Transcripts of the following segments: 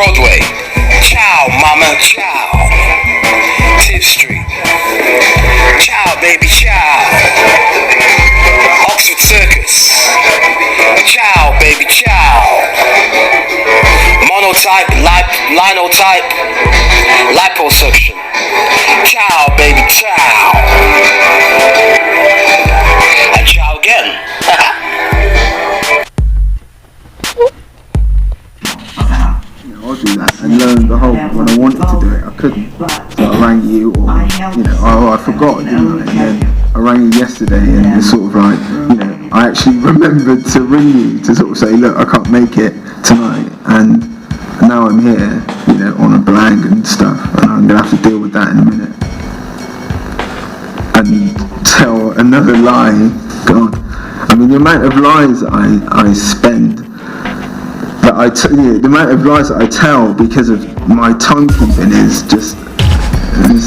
Broadway. Ciao, mama, ciao. Tiff Street. Ciao, baby, ciao. Oxford Circus. Ciao, baby, ciao. Monotype, linotype, liposuction. Ciao, baby, ciao. And ciao again. I'll do that, and lo and behold, when I wanted to do it, I couldn't. So I rang you, or I forgot, didn't I? And then I rang you yesterday, and it's sort of like, I actually remembered to ring you to sort of say, look, I can't make it tonight, and now I'm here, on a blank and stuff, and I'm gonna have to deal with that in a minute. And tell another lie. God, I mean, the amount of lies I spend. The amount of lies that I tell because of my timekeeping is just, do you know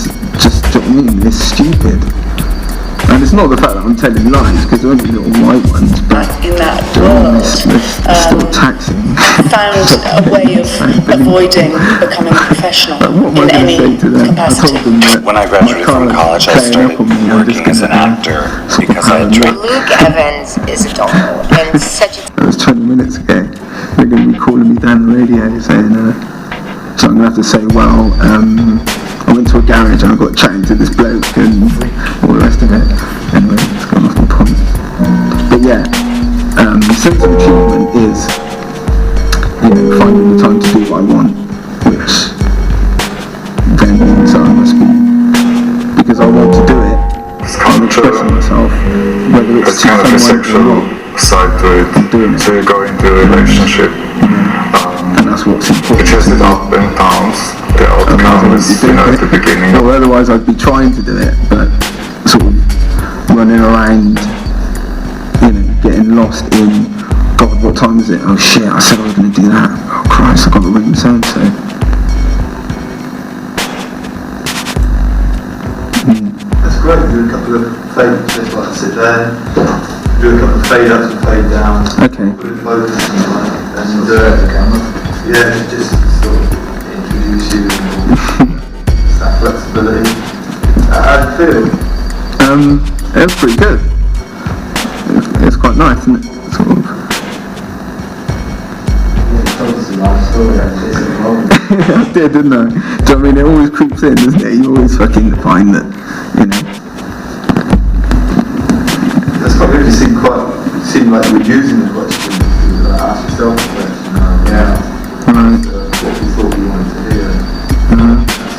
what I mean? It's stupid. And it's not the fact that I'm telling lies, because they're only little white ones, but in that world, it's still taxing. Found a way of avoiding becoming professional in any capacity. When I graduated from college, I started working as an actor because I had trained. Luke Evans is adorable and such a... That was 20 minutes ago. They're going to be calling me down the radio saying, so I'm going to have to say, well, I went to a garage and I got chatting to this bloke and all the rest of it. Anyway, it's gone off my point. But yeah, the sense of achievement is, finding the time to do what I want, which then means I must be, because I want to do it, I'm expressing myself, whether it's to kind of a someone sexual or not. side to it, so you go into a relationship, and that's what's important. which has its up and downs. The outcome is, at the beginning. Well, otherwise I'd be trying to do it, but sort of running around, getting lost in, God, what time is it? Oh shit, I said I was going to do that. Oh Christ, I've got to ring so-and-so. That's great, do a couple of fade, just like sit there, do a couple of fade ups and fade downs. Okay. Put it focus and just sort of introduce you and that flexibility. How'd it feel? It was pretty good. It's quite nice, isn't it? Sort of. I did, didn't I? Do you know what I mean? It always creeps in, doesn't it? You always fucking find that, That's quite good. You seem like you were using the question to ask yourself the question. Right. What you thought you wanted to hear.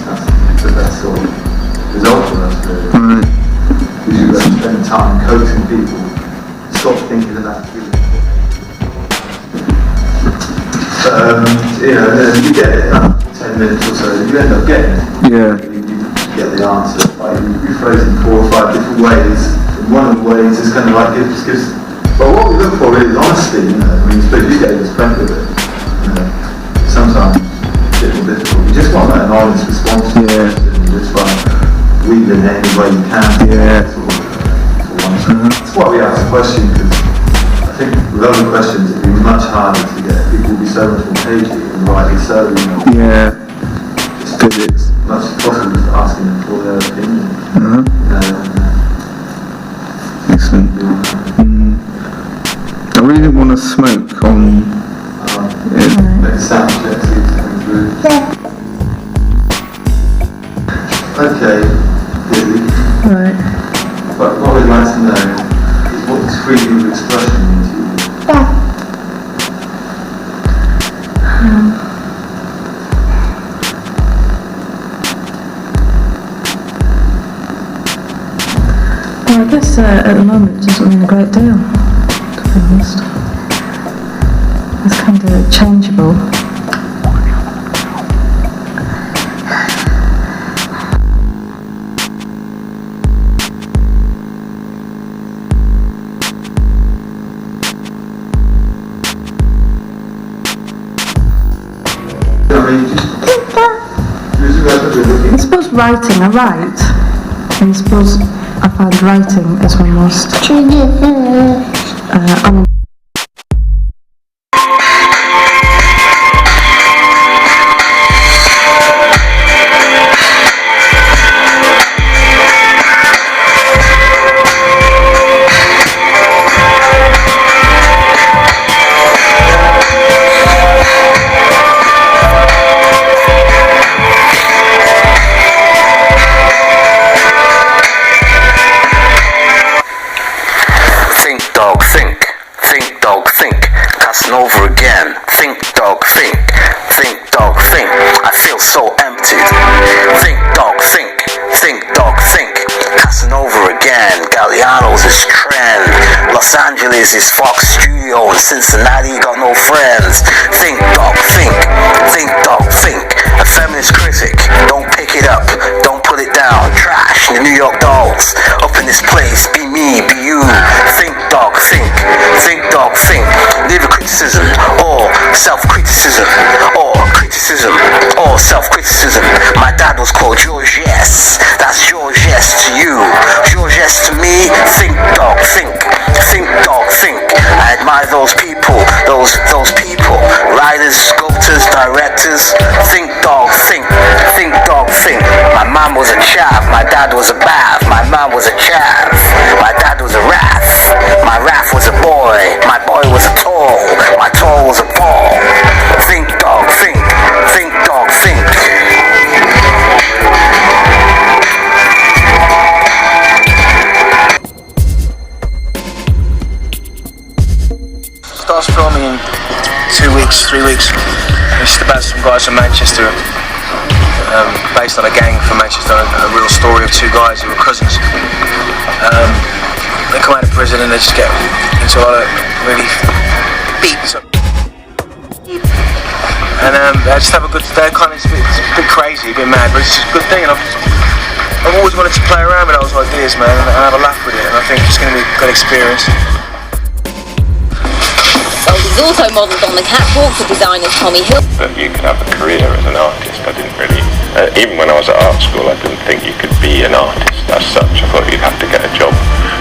That's the best sort of result for us, really. Right. Because you've got to spend time coaching people. Stop thinking of that feeling. You get it in 10 minutes or so, you end up getting it. Yeah. You get the answer by rephrasing 4 or 5 different ways. And one of the ways is kind of like gives. But what we look for really is honesty. I mean, you get this plenty of it. Sometimes it's a little difficult. You just want an honest response. Yeah. And you just want to weave in any way you can. Yeah. That's why we ask the question, because I think with other questions it'd be much harder to get. People would be so much more cagey, and rightly so. Yeah. Because it's much possible just asking them for their opinion. Excellent. I really didn't want to smoke on Next sound check coming through. Okay, Right. but what we'd like to know is what does freedom of expression mean to you? Well, I guess at the moment it doesn't mean a great deal, to be honest. It's kind of changeable. I suppose writing, I write. And I suppose I find writing as one most cussing over again. Think, dog, think. Think, dog, think. I feel so emptied. Think, dog, think. Think, dog, think. Cussing over again. Galliano's is trend. Los Angeles is Fox Studio, and Cincinnati got no friends. Think, dog, think. Think, dog, think. A feminist critic. Don't pick it up. Don't put it down. Trash. The New York Dolls. Up in this place. Be me. Be you. Think, dog, think. Think, dog, think. Neither criticism or self-criticism or criticism or self-criticism. My dad was called Georges. That's Georges to you. Georges to me. Think, dog, think. Think, dog, think. I admire those people. Those people. Writers, sculptors, directors. Think, dog, think. Think, dog, think. My mom was a chav. My dad was a bath. My mom was a chav. My dad was a wrath. My wrath was a boy. My boy was a tall. My tall was a ball. Think, dog, think. Think, dog, think. Starts filming in 2 weeks, 3 weeks. It's about some guys from Manchester, based on a gang from Manchester, a real story of two guys who were cousins. They come out of prison and they just get into a lot of really beats. And I just have a good day. Kind of, it's a bit crazy, a bit mad, but it's just a good thing. And I've always wanted to play around with those ideas, man, and have a laugh with it. And I think it's going to be a good experience. Well, he's also modelled on the catwalk for designers Tommy Hill. That you could have a career as an artist. I didn't really, even when I was at art school, I didn't think you could be an artist as such. I thought you'd have to get a job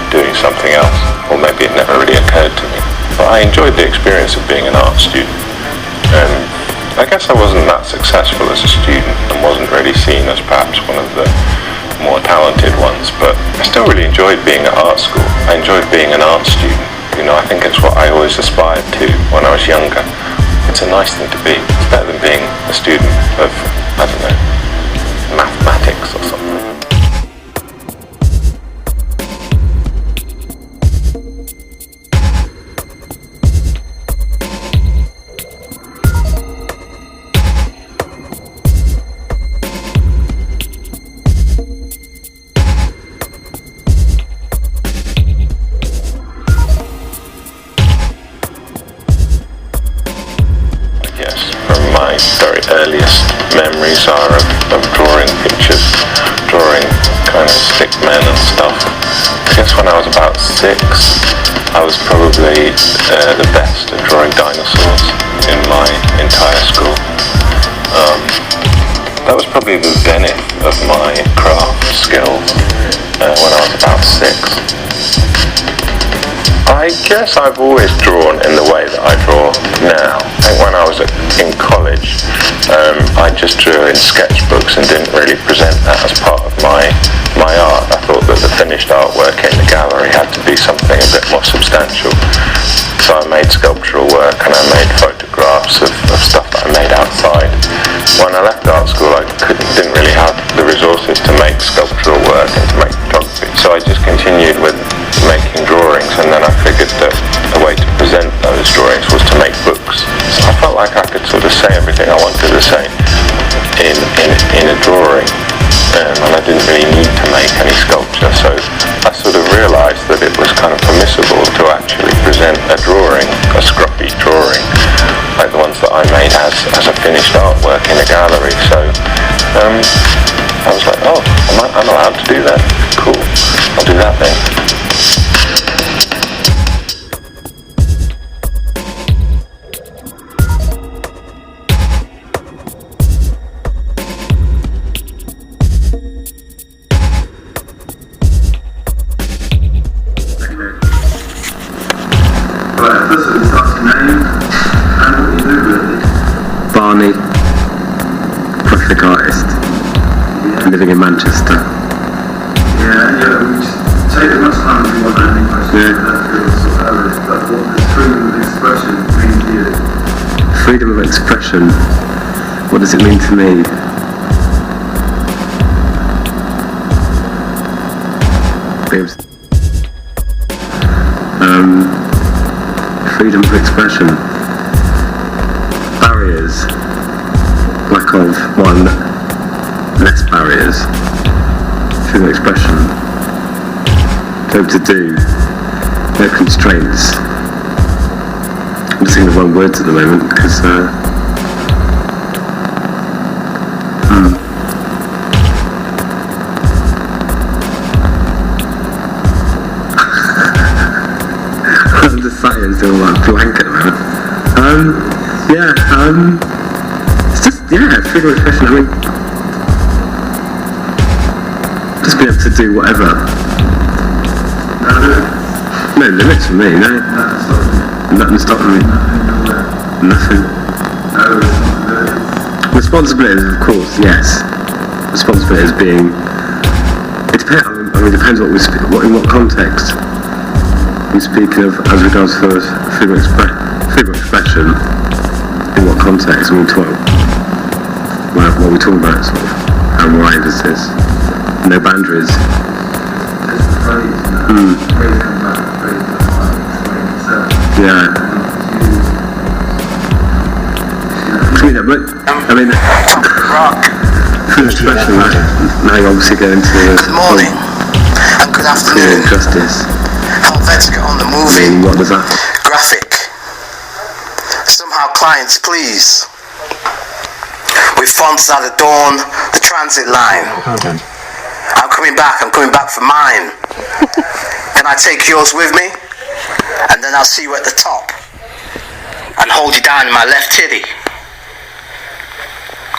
doing something else, or maybe it never really occurred to me. But I enjoyed the experience of being an art student. I guess I wasn't that successful as a student and wasn't really seen as perhaps one of the more talented ones, but I still really enjoyed being at art school. I enjoyed being an art student. You know, I think it's what I always aspired to when I was younger. It's a nice thing to be. It's better than being a student of, I don't know, mathematics or something. Very earliest memories are of drawing pictures, drawing kind of stick men and stuff. I guess when I was about 6, I was probably the best at drawing dinosaurs in my entire school. That was probably the zenith of my craft skills when I was about 6. I guess I've always drawn in the way that I draw now. I think when I was in college, I just drew in sketchbooks and didn't really present that as part of my art. I thought that the finished artwork in the gallery had to be something a bit more substantial. So I made sculptural work and I made photographs of stuff that I made outside. When I left art school, I didn't really have the resources to make sculptural work and to make photography. So I just continued with making drawings, and then I figured that the way to present those drawings was to make books. So I felt like I could sort of say everything I wanted to say in a drawing, and I didn't really need to make any sculpture. So I sort of realised that it was kind of permissible to actually present a drawing, a scruffy drawing, like the ones that I made as a finished artwork in a gallery. So I was like, oh, I'm allowed to do that. Cool, I'll do that then. Barney, graphic artist, living in Manchester. Yeah, we just take as much time as we want any question. But what does freedom of expression mean to you? Freedom of expression, what does it mean to me? Freedom of expression. barriers, lack of one, less barriers, freedom of expression, able to do, no constraints. I'm just thinking of one words at the moment because I'm just sat here still like blank at the moment. It's just freedom of expression. I mean, just being able to do whatever. No limits for me. No, nothing stopping me. Nothing. Responsibility, of course, yes. Responsibility is being. It depends. I mean, it depends what we speak. In what context we speak of as regards for freedom of expression. In what context? I mean, what are we talking about? Sort of. How wide is this? No boundaries. Yeah. I mean, freedom of expression. Now you obviously go into Good morning and good afternoon. Justice. Let's get on the movie. I mean, what does that? Graphic. Somehow clients please. With fonts that adorn the transit line. I'm coming back for mine. Can I take yours with me? And then I'll see you at the top. And hold you down in my left titty.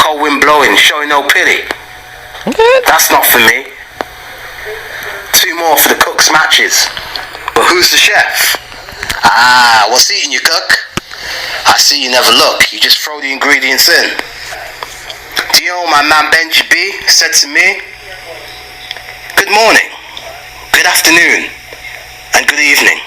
Cold wind blowing, showing no pity. That's not for me. 2 more for the cook's matches. But who's the chef? Ah, what's eating you, cook? I see you never look. You just throw the ingredients in. Do you know what my man Benji B said to me? Good morning, good afternoon, and good evening.